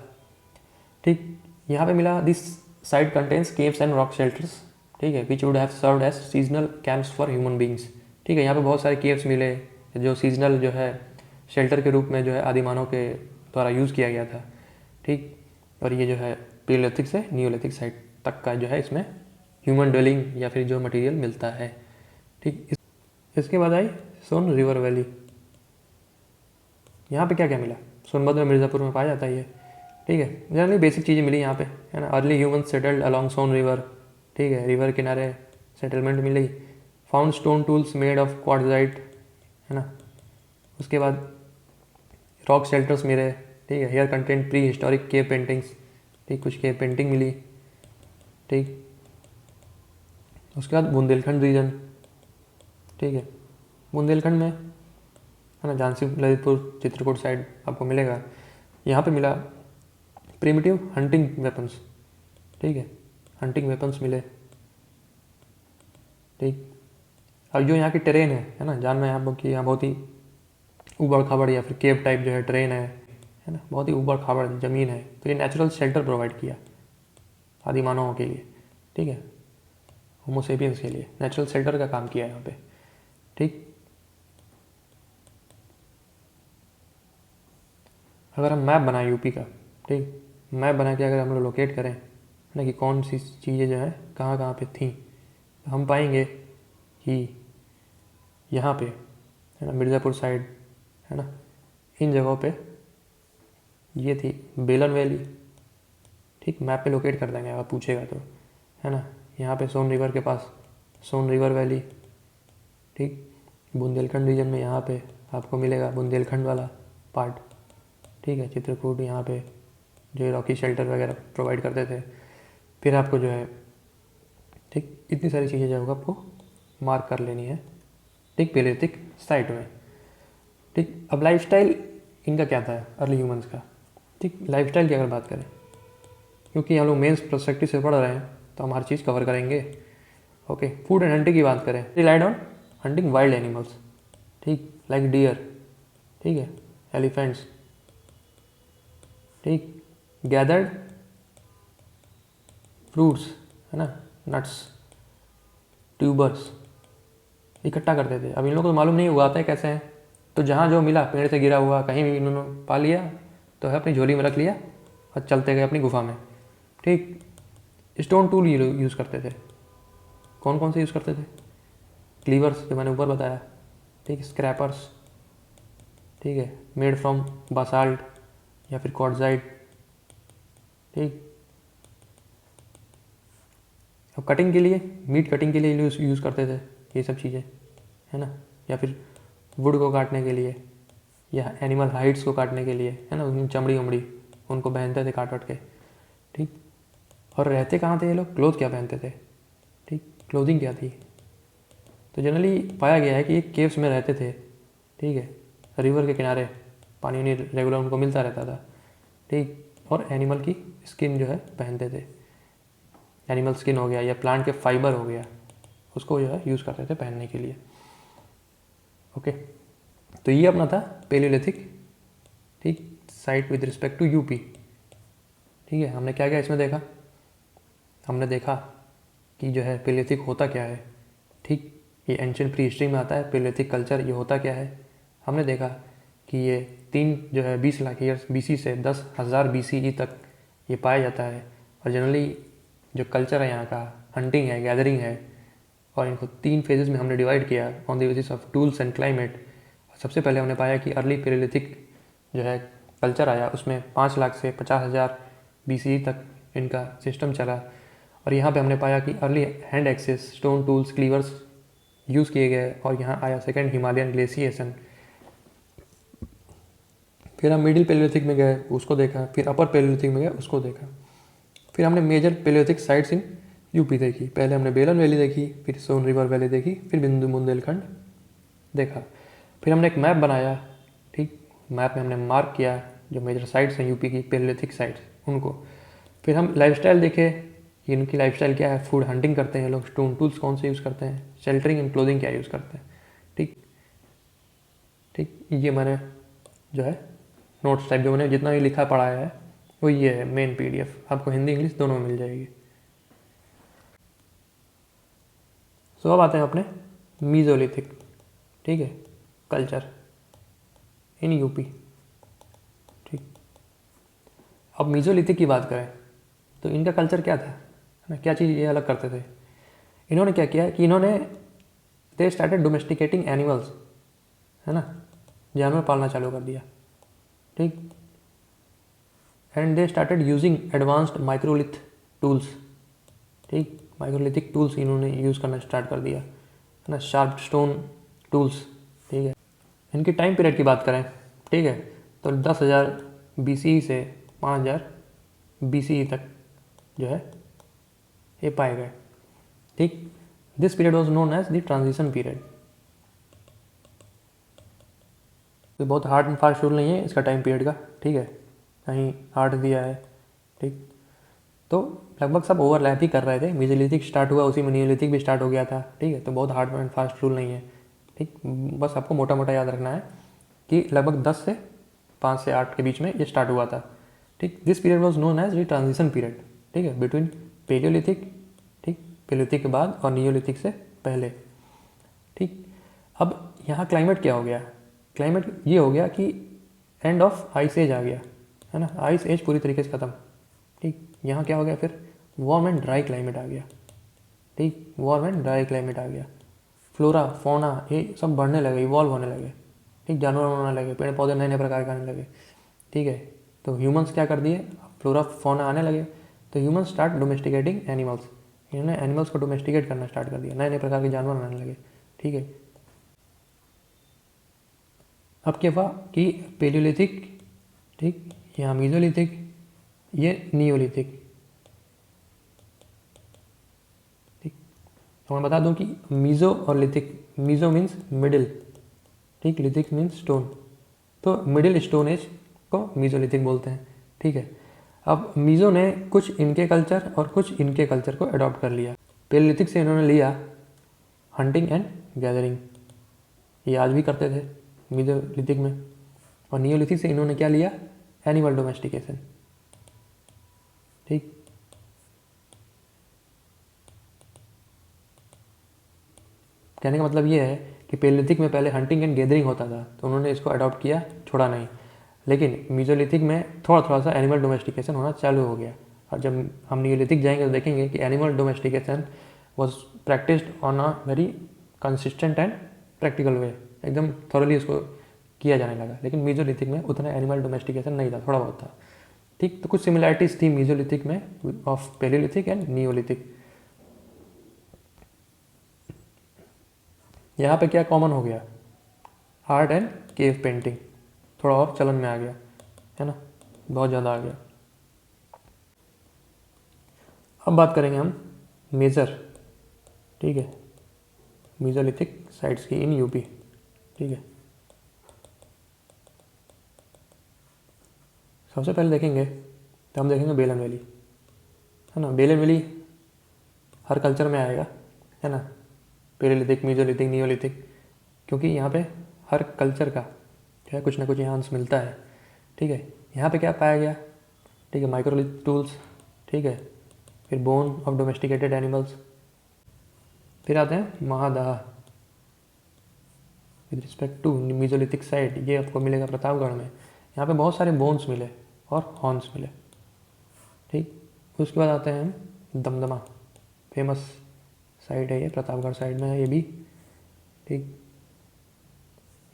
ठीक, यहाँ पे मिला this site contains caves and rock shelters. ठीक है, which would have served as seasonal camps for human beings. ठीक है, यहाँ पे बहुत सारे केव्स मिले जो सीजनल जो है शेल्टर के रूप में जो है आदिमानव के द्वारा यूज़ किया गया था। ठीक, और ये जो है पेलियोलिथिक से नियोलिथिक साइट तक का जो है इसमें ह्यूमन ड्वेलिंग या फिर जो मटेरियल मिलता है। ठीक, इसके बाद आई सोन रिवर वैली। यहाँ पे क्या क्या मिला, सोनभद्र मिर्ज़ापुर में पाया जाता है ये। ठीक है, जनरली बेसिक चीज़ें मिली यहाँ पे, है ना, early human settled along Son river. ठीक है, रिवर किनारे सेटलमेंट मिली, found stone tools made of quartzite, है ना, उसके बाद रॉक शेल्टर्स मिले। ठीक है, here content prehistoric cave paintings. ठीक, कुछ केव पेंटिंग मिली। ठीक, उसके बाद बुंदेलखंड रीजन। ठीक है, बुंदेलखंड में, है ना, झांसी, ललितपुर, चित्रकूट साइड आपको मिलेगा। यहाँ पे मिला प्रिमिटिव हंटिंग वेपन्स। ठीक है, हंटिंग वेपन्स मिले। ठीक, अब जो यहाँ की टेरेन है ना, जानना है आपको कि यहाँ बहुत ही ऊबड़ खाबड़ या फिर केव टाइप जो है ट्रेन है ना, बहुत ही ऊबड़ खाबड़ ज़मीन है। तो ये नेचुरल शेल्टर प्रोवाइड किया आदि मानवों के लिए। ठीक है, होमोसेपियंस के लिए नेचुरल शेल्टर का काम किया यहाँ पे। ठीक, अगर हम मैप बनाएं यूपी का, ठीक, मैप बना के अगर हम लोग लोकेट करें, है ना, कि कौन सी चीज़ें जो है कहाँ कहाँ पे थी, तो हम पाएंगे कि यहाँ पे, है ना, मिर्ज़ापुर साइड, है ना, इन जगहों पे ये थी बेलन वैली, ठीक, मैप पे लोकेट कर देंगे अगर पूछेगा तो, है ना। यहाँ पे सोन रिवर के पास सोन रिवर वैली, ठीक। बुंदेलखंड रीजन में यहाँ पे आपको मिलेगा बुंदेलखंड वाला पार्ट, ठीक है। चित्रकूट यहाँ पे जो रॉकी शेल्टर वगैरह प्रोवाइड करते थे। फिर आपको जो है, ठीक, इतनी सारी चीज़ें जो है आपको मार्क कर लेनी है, ठीक, पेलियोलिथिक साइट में, ठीक। अब लाइफस्टाइल इनका क्या था अर्ली ह्यूमंस का, ठीक। लाइफस्टाइल की अगर बात करें, क्योंकि हम लोग मेंस पर्सपेक्टिव से पढ़ रहे हैं तो हम हर चीज़ कवर करेंगे, ओके। फूड एंड हंटिंग की बात करें, relied on hunting wild animals, ठीक, लाइक डियर, ठीक है, एलिफेंट्स, ठीक। गैदर्ड फ्रूट्स, है ना, नट्स, ट्यूबर्स इकट्ठा करते थे। अब इन लोगों को तो मालूम नहीं उगाते हैं कैसे हैं, तो जहाँ जो मिला पेड़ से गिरा हुआ कहीं भी इन्होंने पा लिया तो है अपनी झोली में रख लिया और चलते गए अपनी गुफा में, ठीक। स्टोन टूल यूज़ करते थे। कौन कौन से यूज़ करते थे? क्लीवर्स जो मैंने ऊपर बताया, ठीक, स्क्रैपर्स, ठीक है, मेड फ्रॉम बासाल्ट या फिर क्वार्ट्जाइट, ठीक। अब कटिंग के लिए, मीट कटिंग के लिए यूज़ करते थे ये सब चीज़ें, है ना, या फिर वुड को काटने के लिए या एनिमल हाइड्स को काटने के लिए, है ना, उनकी चमड़ी उमड़ी उनको पहनते थे काट के, ठीक। और रहते कहाँ थे ये लोग, क्लोथ क्या पहनते थे, ठीक, क्लोथिंग क्या थी? तो जनरली पाया गया है कि ये केव्स में रहते थे, ठीक है, रिवर के किनारे पानी नहीं रेगुलर उनको मिलता रहता था, ठीक। और एनिमल की स्किन जो है पहनते थे, एनिमल स्किन हो गया या प्लांट के फाइबर हो गया, उसको जो है यूज़ करते थे पहनने के लिए, ओके। तो ये अपना था पेलियोलिथिक, ठीक, site with respect to UP, ठीक है। हमने क्या क्या इसमें देखा? हमने देखा कि जो है पेलियोलिथिक होता क्या है, ठीक, ये एंशिएंट प्री हिस्ट्री में आता है पेलियोलिथिक कल्चर, ये होता क्या है। हमने देखा कि ये 3 जो है 20 लाख ईयर्स BC से 10,000 BCE तक ये पाया जाता है। और जनरली जो कल्चर है यहाँ का, हंटिंग है, गैदरिंग है, और इनको 3 फेजेस में हमने डिवाइड किया on the basis of tools and climate. सबसे पहले हमने पाया कि अर्ली पेलियोलिथिक जो है कल्चर आया, उसमें 5 लाख से 50,000 BCE तक इनका सिस्टम चला। और यहाँ पे हमने पाया कि early hand axes, stone tools, cleavers use किए गए। और यहाँ आया सेकेंड हिमालयन ग्लेशिएशन। फिर हम मिडिल पेलियोलिथिक में गए, उसको देखा। फिर अपर पेलियोलिथिक में गए, उसको देखा। फिर हमने major palaeolithic sites in UP देखी। पहले हमने बेलन वैली देखी, फिर सोन रिवर वैली देखी, फिर बिंदु बुंदेलखंड देखा। फिर हमने एक मैप बनाया, ठीक, मैप में हमने मार्क किया जो मेजर साइट्स हैं यूपी की पेलियोलिथिक साइट्स, उनको। फिर हम लाइफस्टाइल देखे कि इनकी लाइफस्टाइल क्या है। फूड हंटिंग करते हैं लोग, स्टोन टूल्स कौन से यूज़ करते हैं, शेल्टरिंग एंड क्लोथिंग क्या यूज़ करते हैं, ठीक, ठीक। ये मैंने जो है नोट्स टाइप जो मैंने जितना भी लिखा पढ़ाया है वो ये है मेन PDF, आपको हिंदी इंग्लिश दोनों में मिल जाएगी। सो अब आते हैं अपने मीजोलिथिक, ठीक है, कल्चर इन यूपी, ठीक। अब मीजोलिथिक की बात करें तो इनका कल्चर क्या था, है ना, क्या चीज़ ये अलग करते थे। इन्होंने क्या किया कि इन्होंने दे स्टार्टेड डोमेस्टिकेटिंग एनिमल्स, है ना, जानवर पालना चालू कर दिया, ठीक। And they started using advanced microlith tools, ठीक, माइक्रोलिथिक टूल्स इन्होंने यूज़ करना स्टार्ट कर दिया, है ना, शार्प स्टोन टूल्स, ठीक है। इनकी टाइम पीरियड की बात करें, ठीक है, तो 10,000 BCE से 5,000 BCE तक जो है ये पाए गए, ठीक। This period was known as the transition period. तो बहुत हार्ड एंड फास्ट रूल नहीं है इसका टाइम पीरियड का, ठीक है, कहीं हार्ड दिया है, ठीक। तो लगभग सब ओवरलैप ही कर रहे थे। मीजोलिथिक स्टार्ट हुआ, उसी में नियोलिथिक भी स्टार्ट हो गया था, ठीक है। तो बहुत हार्ड एंड फास्ट रूल नहीं है, ठीक। बस आपको मोटा मोटा याद रखना है कि लगभग 10 से 5 से 8 के बीच में ये स्टार्ट हुआ था, ठीक। This period was known as the transition period, ठीक है, बिटवीन पेलियोलिथिक, ठीक, पेलियोलिथिक के बाद और नियोलिथिक से पहले, ठीक। अब यहाँ क्लाइमेट क्या हो गया, क्लाइमेट ये हो गया कि एंड ऑफ आइस एज आ गया, है ना, आइस एज पूरी तरीके से ख़त्म, ठीक। यहाँ क्या हो गया फिर, वार्म एंड ड्राई क्लाइमेट आ गया, ठीक, वार्म एंड ड्राई क्लाइमेट आ गया। फ्लोरा फौना ये सब बढ़ने लगे, इवॉल्व होने लगे, ठीक, जानवर होने लगे, पेड़ पौधे नए नए प्रकार के आने लगे, ठीक है। तो ह्यूमंस क्या कर दिए, फ्लोरा फौना आने लगे, तो ह्यूमंस स्टार्ट डोमेस्टिकेटिंग एनिमल्स, इन्होंने एनिमल्स को डोमेस्टिकेट करना स्टार्ट कर दिया, नए नए प्रकार के जानवर बनाने लगे। ठीक है, अब क्या हुआ कि पेलियोलिथिक, ठीक, यहाँ मीजोलिथिक, ये नियोलिथिक। ठीक, तो मैं बता दूं कि मीजो और लिथिक, मीजो मीन्स मिडिल, ठीक, लिथिक मीन्स स्टोन, तो मिडिल स्टोन एज को मीजोलिथिक बोलते हैं। ठीक है, अब मीजो ने कुछ इनके कल्चर और कुछ इनके कल्चर को अडॉप्ट कर लिया। पेलियोलिथिक से इन्होंने लिया हंटिंग एंड गैदरिंग, ये आज भी करते थे मीजोलिथिक में, और नियोलिथिक से इन्होंने क्या लिया, एनिमल डोमेस्टिकेशन। ठीक, कहने का मतलब ये है कि पेलियोलिथिक में पहले हंटिंग एंड गैदरिंग होता था, तो उन्होंने इसको अडॉप्ट किया, छोड़ा नहीं, लेकिन मीजोलिथिक में थोड़ा थोड़ा सा एनिमल डोमेस्टिकेशन होना चालू हो गया। और जब हम नियोलिथिक जाएंगे तो देखेंगे कि animal domestication was practised on a very consistent and practical way, एकदम थॉरली उसको किया जाने लगा। लेकिन मीजोलिथिक में उतना एनिमल डोमेस्टिकेशन नहीं था, थोड़ा बहुत था। ठीक, तो कुछ सिमिलैरिटीज थी मीजोलिथिक में ऑफ पेलियोलिथिक एंड नियोलिथिक। यहाँ पे क्या कॉमन हो गया, आर्ट एंड केव पेंटिंग थोड़ा और चलन में आ गया, है ना, बहुत ज़्यादा आ गया। अब बात करेंगे हम मेजर, ठीक है, मीजोलिथिक साइट्स की इन यूपी। ठीक है, सबसे पहले देखेंगे तो हम देखेंगे बेलन वैली, है ना। बेलन वैली हर कल्चर में आएगा, है ना, पेलियोलिथिक, मीजोलिथिक, नियोलिथिक, क्योंकि यहाँ पे हर कल्चर का जो है कुछ ना कुछ यहाँ अंश मिलता है। ठीक है, यहाँ पे क्या पाया गया, ठीक है, माइक्रोलिथ टूल्स, ठीक है, फिर बोन ऑफ डोमेस्टिकेटेड एनिमल्स, फिर आते हैं Mahadaha with respect to mesolithic site, ये आपको मिलेगा प्रतापगढ़ में। यहाँ पे बहुत सारे बोन्स मिले और हॉर्न्स मिले। ठीक, उसके बाद आते हैं हम दमदमा, फेमस साइट है ये, प्रतापगढ़ साइड में है ये भी। ठीक,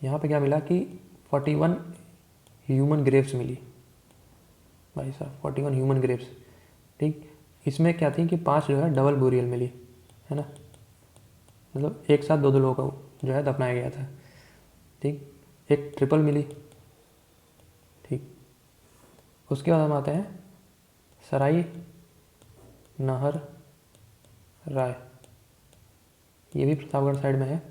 यहाँ पे क्या मिला कि 41 ह्यूमन ग्रेव्स मिली, भाई साहब 41 ह्यूमन ग्रेव्स। ठीक, इसमें क्या थी कि 5 जो है डबल बोरियल मिली, है ना, मतलब एक साथ दो दो लोगों को जो है दफनाया गया था। ठीक, एक ट्रिपल मिली। ठीक, उसके बाद हम आते हैं सराई नाहर राय, ये भी प्रतापगढ़ साइड में है।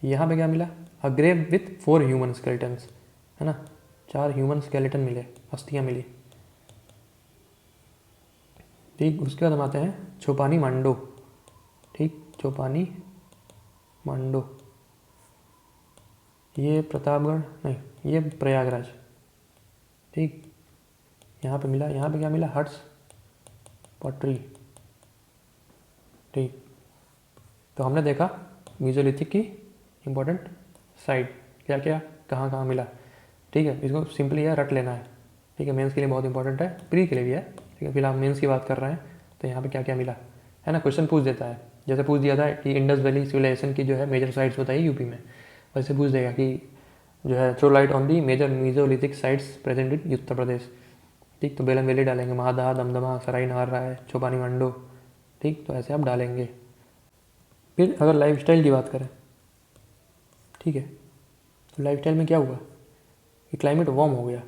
यहाँ पे क्या मिला, a grave with 4 human skeletons, है ना, 4 ह्यूमन स्केलेटन मिले, अस्थियाँ मिली। ठीक, उसके बाद हम आते हैं छोपानी मांडो। ठीक, छोपानी मांडो, ये प्रतापगढ़ नहीं, ये प्रयागराज। ठीक, यहाँ पे मिला, यहाँ पे क्या मिला, हट्स पॉटरी। ठीक, तो हमने देखा मीजोलिथिक की इम्पोर्टेंट साइट क्या क्या कहाँ कहाँ मिला। ठीक है, इसको सिंपली यार रट लेना है। ठीक है, मेंस के लिए बहुत इंपॉर्टेंट है, प्री के लिए भी है। ठीक है, फिलहाल मेंस की बात कर रहे हैं, तो यहाँ पे क्या क्या मिला, है ना, क्वेश्चन पूछ देता है। जैसे पूछ दिया था कि इंडस वैली सिविलाइजेशन की जो है मेजर साइट्स बताइए यूपी में, वैसे पूछ देगा कि जो है throw light on the major mesolithic sites present in Uttar Pradesh. ठीक, तो बेलन वैली डालेंगे, महादाह, दमदमा, सराई नाहर राय, छोपानी मांडो। ठीक, तो ऐसे आप डालेंगे। फिर अगर लाइफस्टाइल की बात करें, ठीक है, तो लाइफस्टाइल में क्या हुआ कि क्लाइमेट वार्म हो गया।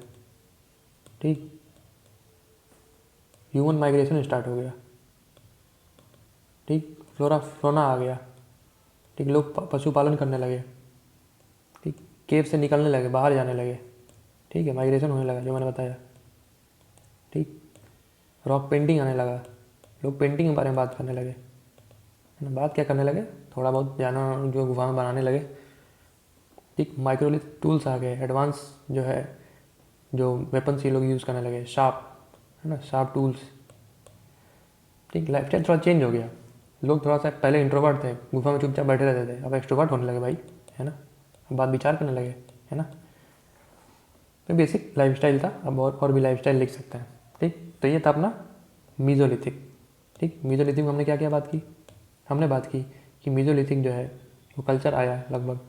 ठीक, ह्यूमन माइग्रेशन स्टार्ट हो गया। ठीक, फ्लोरा फ्लोना आ गया। ठीक, लोग पशुपालन करने लगे। ठीक, केव से निकलने लगे, बाहर जाने लगे। ठीक है, माइग्रेशन होने लगा जो मैंने बताया। ठीक, रॉक पेंटिंग आने लगा, लोग पेंटिंग के बारे में बात करने लगे, है ना, बात क्या करने लगे, थोड़ा बहुत जाना जो गुफा में बनाने लगे। ठीक, माइक्रोलिथ टूल्स आ गए, एडवांस जो है जो वेपन्स ये लोग यूज़ करने लगे, शार्प, है ना, शार्प टूल्स। ठीक, लाइफस्टाइल थोड़ा चेंज हो गया। लोग थोड़ा सा पहले इंट्रोवर्ट थे, गुफा में चुपचाप बैठे रहते थे, अब एक्सट्रोवर्ट होने लगे भाई, है ना, अब बात विचार करने लगे, है ना। तो बेसिक लाइफस्टाइल था, अब और भी लाइफस्टाइल लिख सकते हैं। ठीक, तो ये था अपना मीजोलिथिक। ठीक, मीजोलिथिक में हमने क्या क्या बात की, हमने बात की कि मीजोलिथिक जो है वो कल्चर आया है लगभग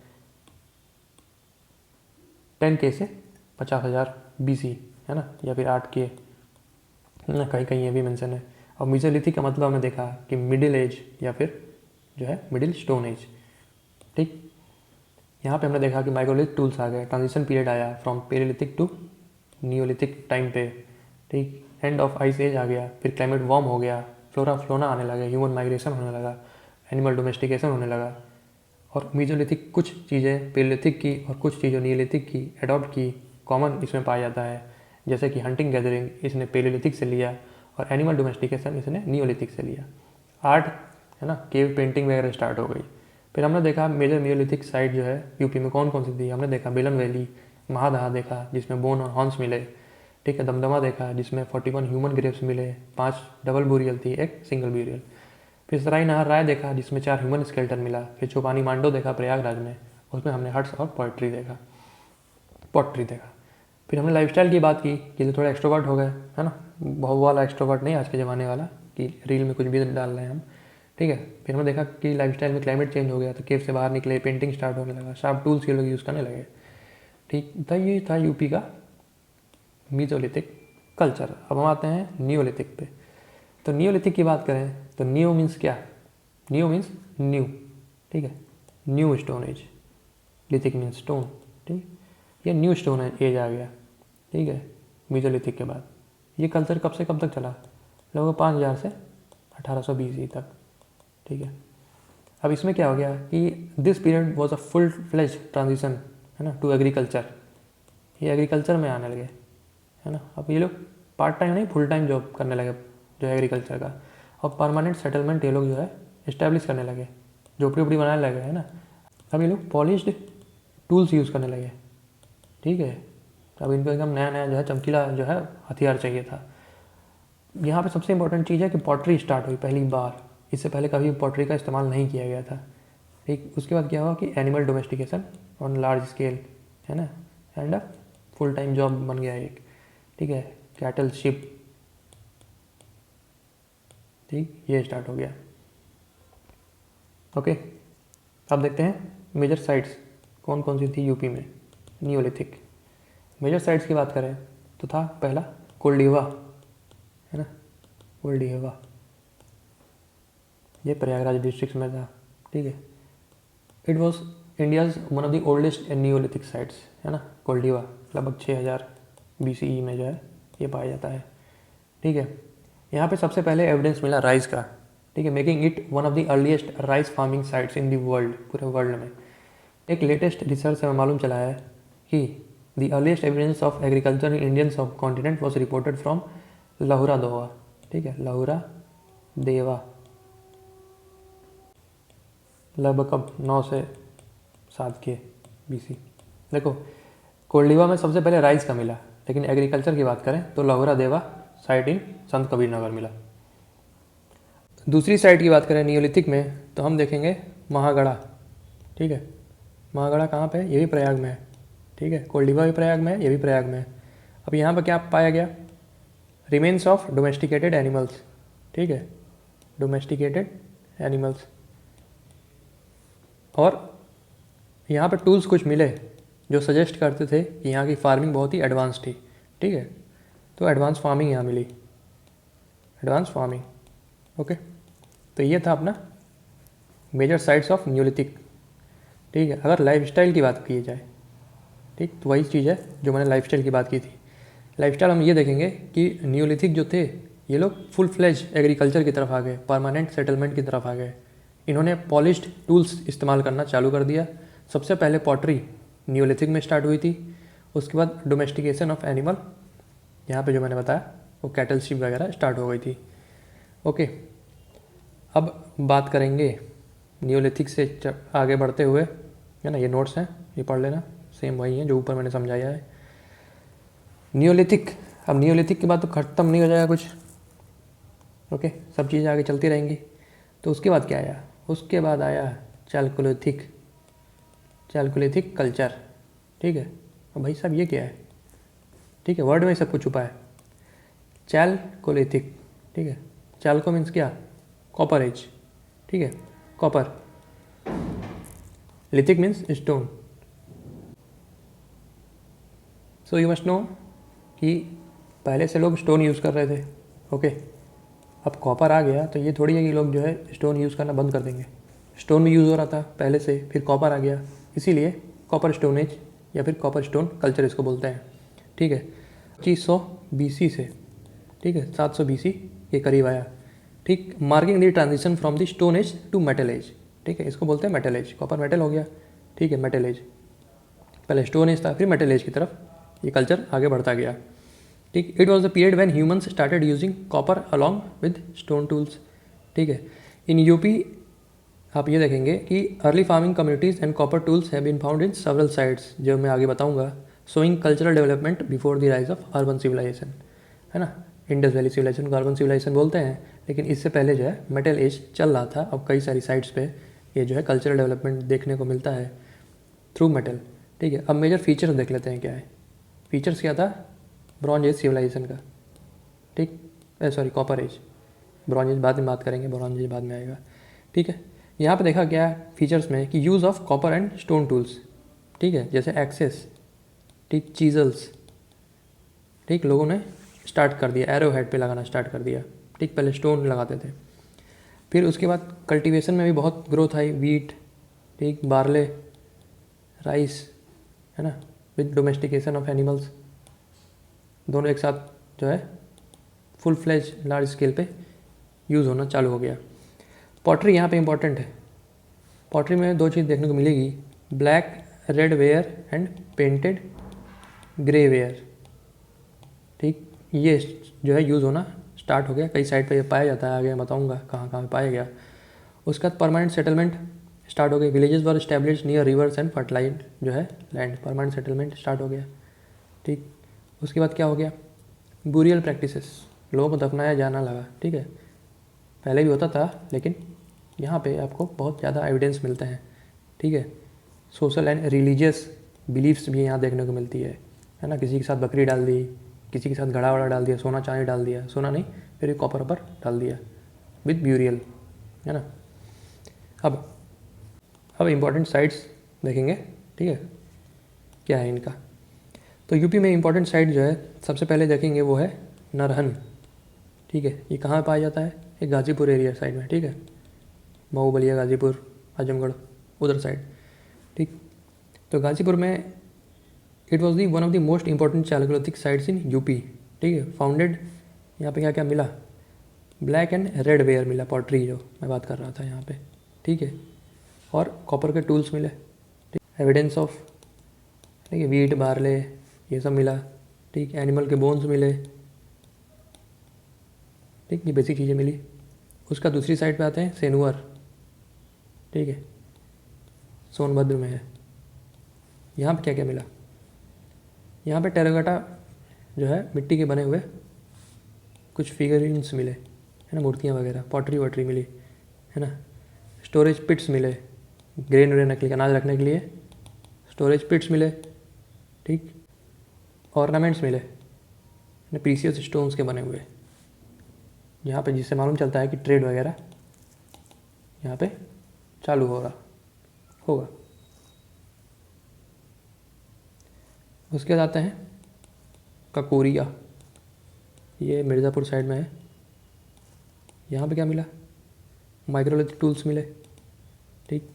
10K से 50,000 BC, है है ना, या फिर 8 के, ना कहीं कहीं ये भी मेंशन है। और मीसोलिथिक का मतलब हमने देखा कि मिडिल एज या फिर जो है मिडिल स्टोन एज। ठीक, यहाँ पे हमने देखा कि माइक्रोलिथिक टूल्स आ गए, ट्रांजिशन पीरियड आया फ्रॉम पेरियोलिथिक टू नियोलिथिक टाइम पे। ठीक, एंड ऑफ आइस एज आ गया, फिर क्लाइमेट वार्म हो गया, फ्लोरा फ्लोना आने लगे, ह्यूमन माइग्रेशन होने लगा, एनिमल डोमेस्टिकेशन होने लगा। और मीजोलिथिक कुछ चीज़ें पेरियोलिथिक की और कुछ चीज़ें नियोलिथिक की एडॉप्ट की, कॉमन इसमें पाया जाता है, जैसे कि हंटिंग गैदरिंग इसने पेरियोलिथिक से लिया और एनिमल डोमेस्टिकेशन इसने नियोलिथिक से लिया। आर्ट है ना, केव पेंटिंग वगैरह स्टार्ट हो गई। फिर हमने देखा मेजर नियोलिथिक साइट जो है यूपी में कौन कौन सी थी। हमने देखा बेलन वैली, महादहा देखा जिसमें बोन और हॉर्न्स मिले। ठीक है, दमदमा देखा जिसमें 41 ह्यूमन ग्रेव्स मिले, 5 डबल बोरियल थी, एक सिंगल बोरियल। फिर सराय नहर राय देखा जिसमें 4 ह्यूमन स्केल्टन मिला। फिर चौपानी मांडो देखा प्रयागराज में, उसमें हमने हट्स और पॉट्री देखा। फिर हमने लाइफस्टाइल की बात की कि जो थोड़ा एक्सट्रोवर्ट हो गए, है ना, बहुत वाला एक्सट्रोवर्ट नहीं आज के ज़माने वाला कि रील में कुछ भी डाल रहे हैं हम। ठीक है, फिर हमने देखा कि लाइफस्टाइल में क्लाइमेट चेंज हो गया तो केव से बाहर निकले, पेंटिंग स्टार्ट होने लगा, शार्प टूल्स के लोग यूज़ करने लगे। ठीक था, ये था यूपी का मीजोलिथिक कल्चर। अब हम आते हैं नियोलिथिक पे। तो नियोलिथिक की बात करें तो नियो मीन्स क्या? Neo means new. ठीक है, new stone age, lithic means stone. ठीक, ये न्यू स्टोन एज आ गया। ठीक है, मीजोलिथिक के बाद ये कल्चर कब से कब तक चला? लगभग 5000 से 1820 ईस्वी तक। ठीक है, अब इसमें क्या हो गया कि this period was a full fledge transition, है ना, टू एग्रीकल्चर। ये एग्रीकल्चर में आने लगे, है ना। अब ये लोग पार्ट टाइम नहीं फुल टाइम जॉब करने लगे जो है एग्रीकल्चर का, और परमानेंट सेटलमेंट ये लोग जो है इस्टेब्लिश करने लगे, झोपड़ी उपड़ी बनाने लगे, है ना। अब ये लोग पॉलिश्ड टूल्स यूज़ करने लगे। ठीक है, अब इनको एकदम नया नया जो है चमकीला जो है हथियार चाहिए था। यहाँ पे सबसे इंपॉर्टेंट चीज़ है कि पॉटरी स्टार्ट हुई पहली बार। इससे पहले कभी पॉटरी का इस्तेमाल नहीं किया गया था। ठीक, उसके बाद क्या हुआ कि animal domestication on large scale, है ना, एंड फुल टाइम जॉब बन गया एक। ठीक है, कैटल शिप, ठीक, ये स्टार्ट हो गया। ओके, अब देखते हैं मेजर साइट्स कौन कौन सी थी यूपी में नियोलिथिक। मेजर साइट्स की बात करें तो था पहला कोल्डिवा, है ना, कोल्डिवा, ये प्रयागराज डिस्ट्रिक्ट में था। ठीक है, it was India's one of the oldest Neolithic sites, है ना, कोल्डिवा लगभग 6000 BCE में जो है ये पाया जाता है। ठीक है, यहाँ पे सबसे पहले एविडेंस मिला राइस का। ठीक है, making it one of the earliest rice farming sites in the world, पूरे वर्ल्ड में। एक लेटेस्ट रिसर्च से मालूम चला है कि the earliest evidence of agriculture in Indian सब कॉन्टिनेंट वॉज रिपोर्टेड फ्रॉम लाहुरा दोवा। ठीक है, लाहुरा देवा, लगभग कब 9 से 7 के BC। देखो, कोल्डिवा में सबसे पहले राइस का मिला, लेकिन एग्रीकल्चर की बात करें तो लाहुरा देवा साइट इन संत कबीर नगर मिला। दूसरी साइट की बात करें नियोलिथिक में तो हम देखेंगे महागढ़ा। ठीक है, महागढ़ा कहाँ पे है? ये भी प्रयाग में है। ठीक है, कोल्डिवा भी प्रयाग में है, ये भी प्रयाग में है। अब यहाँ पर क्या पाया गया? Remains of domesticated animals. ठीक है, डोमेस्टिकेटेड एनिमल्स, और यहाँ पर टूल्स कुछ मिले जो सजेस्ट करते थे कि यहाँ की फार्मिंग बहुत ही एडवांस थी। ठीक है, तो एडवांस फार्मिंग यहाँ मिली, एडवांस फार्मिंग। ओके, तो ये था अपना मेजर साइट्स ऑफ नियोलिथिक। ठीक है, अगर लाइफस्टाइल की बात की जाए, ठीक, तो वही चीज़ है जो मैंने लाइफस्टाइल की बात की थी। लाइफस्टाइल हम ये देखेंगे कि नियोलिथिक जो थे ये लोग फुल फ्लेज एग्रीकल्चर की तरफ आ गए, परमानेंट सेटलमेंट की तरफ आ गए। इन्होंने पॉलिश्ड टूल्स इस्तेमाल करना चालू कर दिया। सबसे पहले पॉटरी नियोलिथिक में स्टार्ट हुई थी, उसके बाद डोमेस्टिकेशन ऑफ एनिमल, यहाँ पे जो मैंने बताया वो कैटल शिप वगैरह स्टार्ट हो गई थी। ओके, अब बात करेंगे नियोलिथिक से आगे बढ़ते हुए, है ना, ये नोट्स हैं, ये पढ़ लेना, सेम वही है जो ऊपर मैंने समझाया है। नियोलिथिक, अब नियोलिथिक के बाद तो ख़त्म नहीं हो जाएगा कुछ। ओके, सब चीज़ें आगे चलती रहेंगी। तो उसके बाद क्या आया? उसके बाद आया चैल्कोलिथिक, चैल्कोलिथिक कल्चर। ठीक है, अब भाई साहब ये क्या है? ठीक है, वर्ड में सब कुछ छुपा है। चैल्कोलिथिक, ठीक है, चैल्को मीन्स क्या? Copper age. ठीक है, copper, lithic means stone. So you must know कि पहले से लोग स्टोन यूज़ कर रहे थे, ओके। अब कॉपर आ गया तो ये थोड़ी है कि लोग जो है स्टोन यूज़ करना बंद कर देंगे। स्टोन भी यूज़ हो रहा था पहले से, फिर कॉपर आ गया, इसीलिए कॉपर स्टोन एज या फिर कॉपर स्टोन कल्चर इसको बोलते हैं, ठीक है। 2500 BC से, ठीक है, 700 BC के करीब आया, ठीक। Marking the transition from the stone age to metal age, ठीक है, इसको बोलते हैं मेटल एज। कॉपर मेटल हो गया, ठीक है, मेटल एज। पहले स्टोन एज था, फिर मेटल एज की तरफ ये कल्चर आगे बढ़ता गया, ठीक। It was the period when humans started using copper along with stone tools, ठीक है। इन यूपी आप ये देखेंगे कि early farming communities and copper tools have been found in several sites, जो मैं आगे बताऊंगा, showing cultural development before the rise of urban civilisation, है ना। इंडस वैली सिविलाइजेशन को अर्बन सिविलाइजेशन बोलते हैं, लेकिन इससे पहले जो है मेटल एज चल रहा था। अब कई सारी साइट्स पे ये जो है कल्चरल डेवलपमेंट देखने को मिलता है थ्रू मेटल, ठीक है। अब मेजर फीचर्स देख लेते हैं क्या है। फीचर्स क्या था ब्रॉन्ज एज सिविलाइजेशन का, ठीक, sorry copper age, bronze age बाद में बात करेंगे, ब्रॉन्ज एज बाद में आएगा, ठीक है। यहाँ पे देखा गया फीचर्स में कि use of copper and stone tools, ठीक है, जैसे एक्सेस, ठीक, चीजल्स, ठीक, लोगों ने स्टार्ट कर दिया, एरो हेड पे लगाना स्टार्ट कर दिया, ठीक। पहले स्टोन लगाते थे। फिर उसके बाद कल्टीवेशन में भी बहुत ग्रोथ आई, वीट, ठीक, बार्ले, राइस, है ना, विद डोमेस्टिकेशन ऑफ एनिमल्स, दोनों एक साथ जो है फुल फ्लेज लार्ज स्केल पे यूज़ होना चालू हो गया। पॉटरी यहाँ पे इम्पॉर्टेंट है। पॉटरी में दो चीज़ देखने को मिलेगी, black red ware and painted grey ware, ठीक। ये जो है यूज़ होना स्टार्ट हो गया, कई साइड पे ये पाया जाता है, आगे मैं बताऊँगा कहाँ कहाँ पाया गया। उसके बाद परमानेंट सेटलमेंट स्टार्ट हो गई, villages were establish near rivers and fertilise जो है लैंड, परमानेंट सेटलमेंट स्टार्ट हो गया, ठीक। उसके बाद क्या हो गया, बुरियल प्रैक्टिसेस, लोगों को दफनाया जाना लगा, ठीक है। पहले भी होता था, लेकिन यहाँ पे आपको बहुत ज़्यादा एविडेंस मिलते हैं, ठीक है। सोशल एंड रिलीजियस बिलीफ्स भी यहाँ देखने को मिलती है ना। किसी के साथ बकरी डाल दी, किसी के साथ घड़ा वड़ा डाल दिया, सोना चांदी डाल दिया, सोना नहीं फिर कॉपर पर डाल दिया विद ब्यूरियल, है ना। अब इम्पॉर्टेंट साइट्स देखेंगे, ठीक है, क्या है इनका। तो यूपी में इम्पॉर्टेंट साइट जो है सबसे पहले देखेंगे वो है नरहन, ठीक है। ये कहाँ पाया जाता है, ये गाज़ीपुर एरिया साइड में, ठीक है, मऊ बलिया गाज़ीपुर आजमगढ़ उधर साइड, ठीक। तो गाज़ीपुर में it was the one of the most important Chalcolithic sites in UP, ठीक है। फाउंडेड, यहाँ पे क्या क्या मिला, ब्लैक एंड रेड वेयर मिला, पॉटरी जो मैं बात कर रहा था यहाँ पे, ठीक है। और कॉपर के टूल्स मिले, ठीक, एविडेंस ऑफ, ठीक है, वीट बार्ले ये सब मिला, ठीक। एनिमल के बोन्स मिले, ठीक, ये बेसिक चीज़ें मिली। उसका दूसरी साइड पे आते हैं सेनुअर, ठीक है, सोनभद्र में है। यहाँ पे क्या क्या मिला, यहाँ पे टेराकोटा जो है मिट्टी के बने हुए कुछ फिगरिन्स मिले, है ना, मूर्तियाँ वगैरह, पॉटरी वॉटरी मिली, है ना। स्टोरेज पिट्स मिले, ग्रेन व्रेन रखने के, अनाज रखने के लिए स्टोरेज पिट्स मिले, ठीक। ऑर्नामेंट्स मिले, प्रीसियस स्टोन्स के बने हुए, यहाँ पे जिससे मालूम चलता है कि ट्रेड वगैरह यहाँ पे चालू होगा। उसके बाद आते हैं ककोरिया, ये मिर्ज़ापुर साइड में है। यहाँ पे क्या मिला, माइक्रोलिथिक टूल्स मिले, ठीक,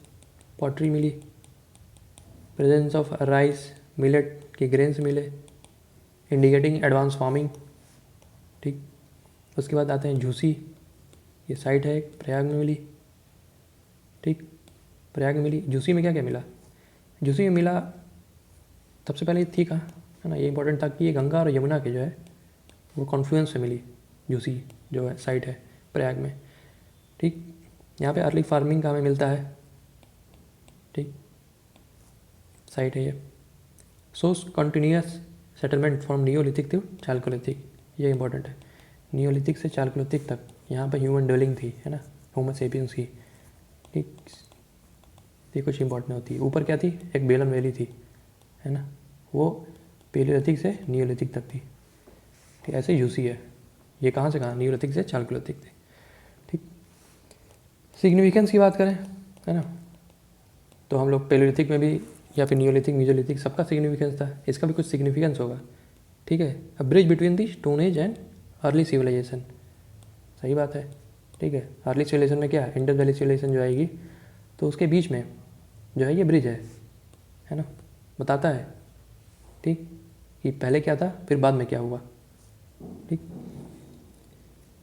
पॉटरी मिली, प्रेजेंस ऑफ राइस मिलेट के ग्रेन्स मिले, इंडिकेटिंग एडवांस फार्मिंग, ठीक। उसके बाद आते हैं झूसी, ये साइट है प्रयाग में मिली, ठीक, प्रयाग में मिली। झूसी में क्या क्या मिला, झूसी में मिला सबसे पहले थी कहाँ, है ना, ये इंपॉर्टेंट था कि ये गंगा और यमुना के जो है वो कॉन्फ्लुएंस से मिली झूसी जो है साइट है प्रयाग में, ठीक। यहाँ पे अर्ली फार्मिंग का हमें मिलता है, ठीक, साइट है ये। Shows continuous settlement from neolithic to chalcolithic, ये इंपॉर्टेंट है, नियोलिथिक से चालकोलिथिक तक यहाँ पर ह्यूमन ड्वेलिंग थी, है ना, होमो सेपियंस की, ठीक। ये कुछ इंपॉर्टेंट होती है। ऊपर क्या थी, एक बेलन वैली थी, है ना, वो पेलियोलिथिक से नियोलिथिक तक थी, ठीक। ऐसे यूसी है, ये कहाँ से कहाँ, नियोलिथिक से चालकोलिथिक थी, ठीक। सिग्निफिकेंस की बात करें, है ना, तो हम लोग पेलियोलिथिक में भी या फिर नियोलिथिक, मीजोलिथिक सबका सिग्निफिकेंस था, इसका भी कुछ सिग्निफिकेंस होगा, ठीक है, a bridge between the stone age and early civilisation, सही बात है, ठीक है। अर्ली सिविलाइजेशन में क्या है, इंडस वैली सिविलाइजेशन जो आएगी तो उसके बीच में जो है ये ब्रिज है ना, बताता है, ठीक, कि पहले क्या था फिर बाद में क्या हुआ, ठीक।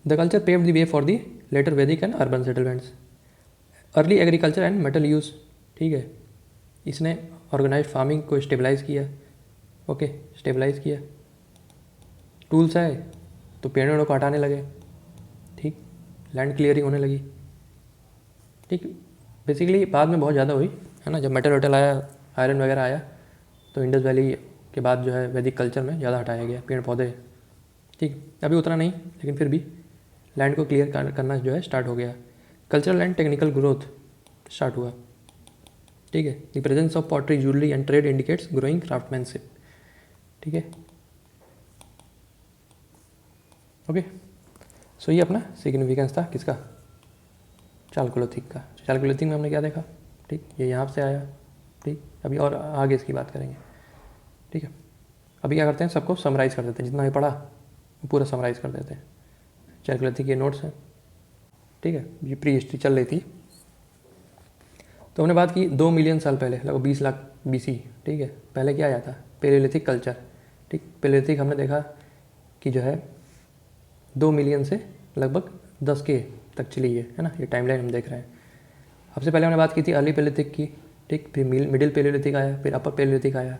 The culture paved the way for the later Vedic and urban settlements, early agriculture and metal use, ठीक है, इसने ऑर्गेनाइज फार्मिंग को स्टेबलाइज किया, ओके, स्टेबलाइज किया। टूल्स आए तो पेड़ वेड़ों को हटाने लगे, ठीक, लैंड क्लियरिंग होने लगी, ठीक। बेसिकली बाद में बहुत ज़्यादा हुई है ना, जब मेटल वेटल आया, आयरन वगैरह आया, तो इंडस वैली के बाद जो है वैदिक कल्चर में ज़्यादा हटाया गया पेड़ पौधे, ठीक। अभी उतना नहीं, लेकिन फिर भी लैंड को क्लियर करना जो है स्टार्ट हो गया। Cultural and technical growth start हुआ, ठीक है। The presence of pottery, jewellery and trade indicates growing craftsmanship, ठीक है, ओके। सो ये अपना सिग्निफिकेंस था किसका, चालकोलिथिक का। चालकोलिथिक में हमने क्या देखा, ठीक, ये यहाँ से आया, ठीक। अभी और आगे इसकी बात करेंगे, ठीक है। अभी क्या करते हैं, सबको समराइज़ कर देते हैं, जितना भी पढ़ा वो पूरा समराइज़ कर देते हैं। चालकोलिथिक के नोट्स हैं, ठीक है। ये प्री हिस्ट्री चल रही थी, तो हमने बात की 2 मिलियन साल पहले, लगभग 20 लाख BC, ठीक है। पहले क्या आया था, पेलियोलिथिक कल्चर, ठीक। पेलियोलिथिक हमने देखा कि जो है 2 मिलियन से लगभग 10 के तक चली है ना, ये टाइमलाइन हम देख रहे हैं। सबसे पहले हमने बात की थी अर्ली पेलियोलिथिक की, ठीक, फिर मिडिल पेलियोलिथिक आया, फिर अपर पेलियोलिथिक आया।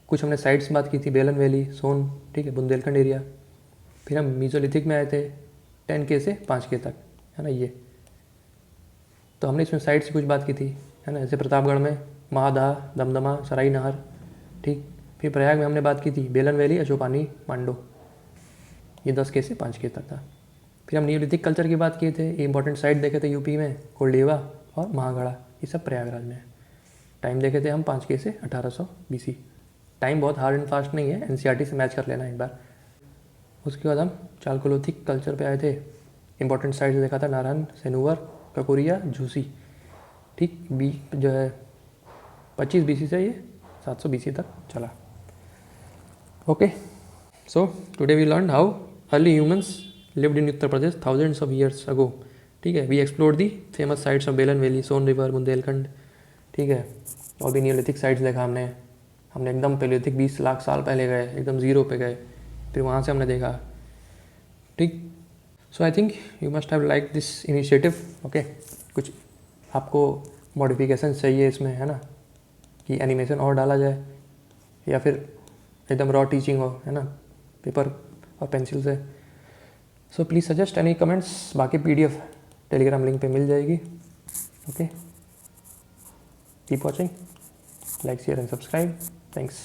कुछ हमने साइट्स बात की थी, बेलन वैली, सोन, ठीक है, बुंदेलखंड एरिया। फिर हम मीजोलिथिक में आए थे 10K से 5K तक, है ना, ये तो हमने इसमें साइट्स की कुछ बात की थी, है ना, जैसे प्रतापगढ़ में महादहा, दमदमा, सराई नहर, ठीक। फिर प्रयाग में हमने बात की थी बेलन वैली, अशोकानी, मांडो, ये 10K से 5K तक था। फिर हम नियोलिथिक कल्चर की बात किए थे, इंपॉर्टेंट साइट देखे थे यूपी में, कोल्डेवा और महागढ़ा, ये सब प्रयागराज में है। टाइम देखे थे हम 5K से 1800 BC। टाइम बहुत हार्ड एंड फास्ट नहीं है, NCERT से मैच कर लेना एक बार। उसके बाद हम चालकोलिथिक कल्चर पे आए थे, इंपॉर्टेंट साइट्स देखा था नारायण, सेनुवर, ककोरिया, झूसी, ठीक। बी जो है 25 BC से ये 700 BC तक चला, okay. So today we learn how early humans lived in Uttar Pradesh thousands of years ago, ठीक है। We explore the famous sites of Belan valley, Son river, Bundelkhand, ठीक है। और भी नियोलिथिक साइट्स देखा हमने एकदम पेलियोलिथिक 20 लाख साल पहले गए, एकदम ज़ीरो पे गए, फिर वहाँ से हमने देखा, ठीक। So I think you must have like this initiative, okay. कुछ आपको मॉडिफिकेशन चाहिए इसमें, है ना, कि एनिमेशन और डाला जाए या फिर एकदम रॉ टीचिंग हो, है ना, पेपर और पेंसिल से। So please suggest any comments, बाकी PDF टेलीग्राम लिंक पे मिल जाएगी, okay. Keep watching, like share and subscribe, thanks.